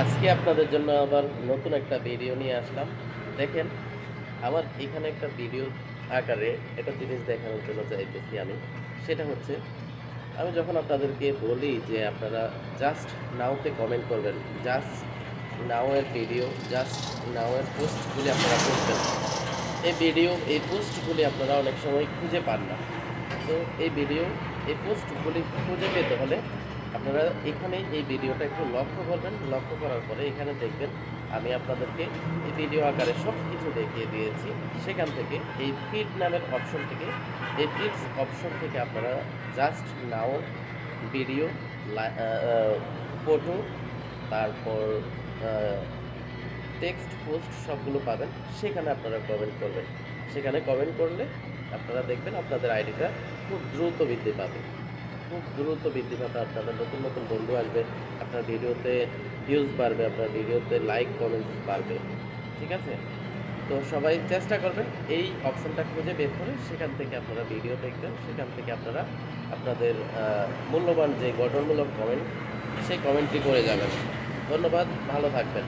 আজকে আপনাদের জন্য আবার নতুন একটা ভিডিও নিয়ে আসলাম। দেখেন, আমার এখানে একটা ভিডিও আকারে একটা জিনিস দেখানোর জন্য চাইতেছি আমি। সেটা হচ্ছে, আমি যখন আপনাদেরকে বলি যে আপনারা জাস্ট নাওতে কমেন্ট করবেন, জাস্ট নাও এর ভিডিও, জাস্ট নাও এর পোস্টগুলি আপনারা করবেন। এই পোস্টগুলি আপনারা অনেক সময় খুঁজে পান না। তো এই ভিডিও, এই পোস্টগুলি খুঁজে পেতে হলে আপনারা এখানে এই ভিডিওটা একটু লক্ষ্য করবেন। লক্ষ্য করার পরে এখানে দেখবেন আমি আপনাদেরকে এই ভিডিও আকারে সব কিছু দেখিয়ে দিয়েছি। সেখান থেকে এই ফিড নামের অপশন থেকে, এই ফিডস অপশন থেকে আপনারা জাস্ট নাও ভিডিও, ফটো, তারপর টেক্সট পোস্ট সবগুলো পাবেন। সেখানে আপনারা কমেন্ট করবেন। সেখানে কমেন্ট করলে আপনারা দেখবেন আপনাদের আইডিটা খুব দ্রুত বৃদ্ধি পাবে। খুব দ্রুত বৃদ্ধি পাবে, আপনাদের নতুন নতুন বন্ধু আসবে, আপনার ভিডিওতে ভিউজ বাড়বে, আপনার ভিডিওতে লাইক কমেন্টস বাড়বে। ঠিক আছে? তো সবাই চেষ্টা করবেন এই অপশনটা খুঁজে বের করে সেখান থেকে আপনারা ভিডিও দেখবেন। সেখান থেকে আপনারা আপনাদের মূল্যবান যে গঠনমূলক কমেন্ট, সেই কমেন্টটি করে যাবেন। ধন্যবাদ, ভালো থাকবেন।